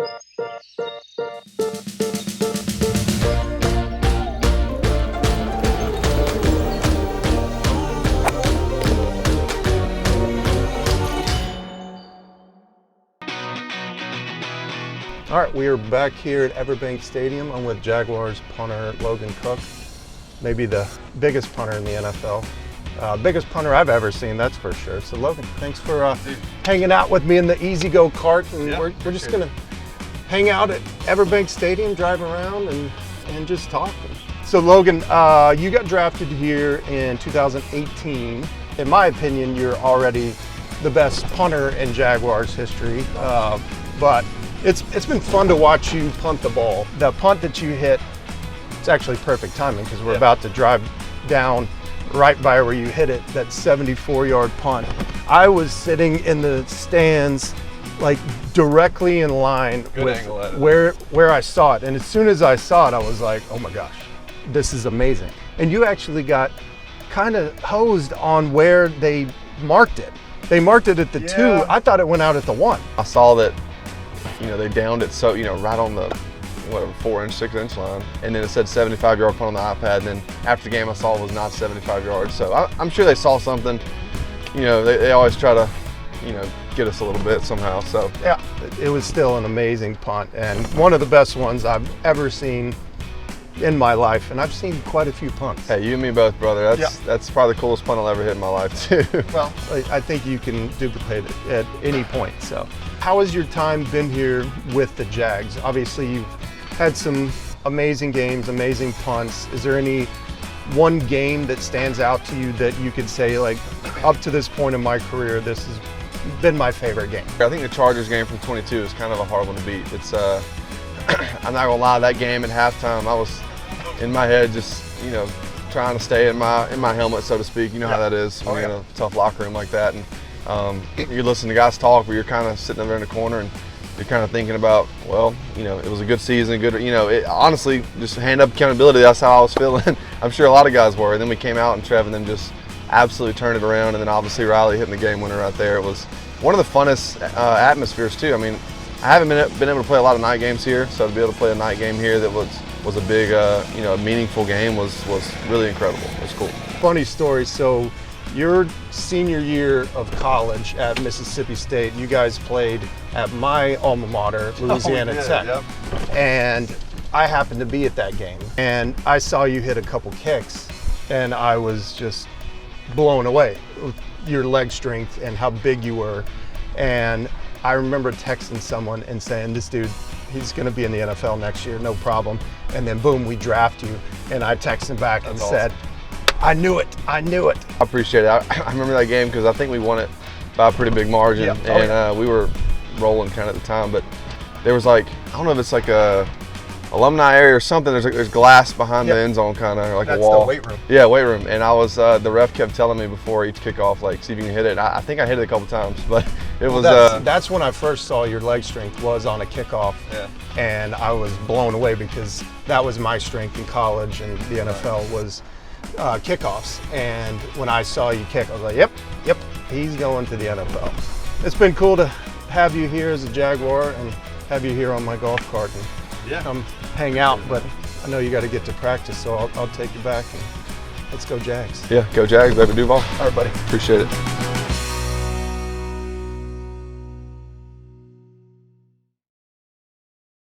All right, we are back here at Everbank Stadium. I'm with Jaguars punter Logan Cooke, maybe the biggest punter in the NFL. Biggest punter I've ever seen, that's for sure. So Logan, thanks for hanging out with me in the Easy Go cart, and we're just gonna hang out at Everbank Stadium, drive around and just talk. So Logan, you got drafted here in 2018. In my opinion, you're already the best punter in Jaguars history, but it's been fun to watch you punt the ball. The punt that you hit, it's actually perfect timing because we're about to drive down right by where you hit it, that 74-yard punt. I was sitting in the stands like directly in line with where I saw it. And as soon as I saw it, I was like, oh my gosh, this is amazing. And you actually got kind of hosed on where they marked it. They marked it at the 2. I thought it went out at the 1. I saw that, they downed it so, right on the, 4-inch, 6-inch line. And then it said 75-yard punt on the iPad. And then after the game, I saw it was not 75 yards. So I'm sure they saw something. They always try to, get us a little bit somehow. So yeah, it was still an amazing punt and one of the best ones I've ever seen in my life. And I've seen quite a few punts. Hey, you and me both, brother. That's probably the coolest punt I'll ever hit in my life, too. Well, I think you can duplicate it at any point. So how has your time been here with the Jags? Obviously, you've had some amazing games, amazing punts. Is there any one game that stands out to you that you could say, like, up to this point in my career, this has been my favorite game? I think the Chargers game from 22 is kind of a hard one to beat. It's I'm not gonna lie, that game at halftime, I was in my head just, trying to stay in my helmet, so to speak. You know how that is when you're in a tough locker room like that. And you're listening to guys talk, but you're kind of sitting there in the corner and you're kind of thinking about, well, it was a good season, honestly, just hand up accountability, that's how I was feeling. I'm sure a lot of guys were. And then we came out and Trev and them just absolutely turned it around. And then obviously Riley hitting the game winner right there. It was one of the funnest atmospheres too. I mean, I haven't been able to play a lot of night games here, so to be able to play a night game here that was a big, meaningful game was really incredible. It was cool. Funny story. So your senior year of college at Mississippi State, you guys played at my alma mater, Louisiana Tech. Yep. And I happened to be at that game. And I saw you hit a couple kicks, and I was just blown away with your leg strength and how big you were. And I remember texting someone and saying, this dude, he's going to be in the NFL next year, no problem. And then boom, we draft you. And I texted him back and said, I knew it. I appreciate it. I remember that game because I think we won it by a pretty big margin. We were rolling kind of at the time, but there was I don't know if it's like a alumni area or something. There's glass behind the end zone, kind of like a wall. That's the weight room. Yeah, weight room. And I was the ref kept telling me before each kickoff, like, see if you can hit it. And I think I hit it a couple times, but it was. That's when I first saw your leg strength was on a kickoff. Yeah. And I was blown away because that was my strength in college, and the NFL was kickoffs. And when I saw you kick, I was like, yep, he's going to the NFL. It's been cool to have you here as a Jaguar and have you here on my golf cart and come hang out, but I know you got to get to practice, so I'll take you back and let's go Jags. Yeah, go Jags, baby Duval. All right, buddy. Appreciate it.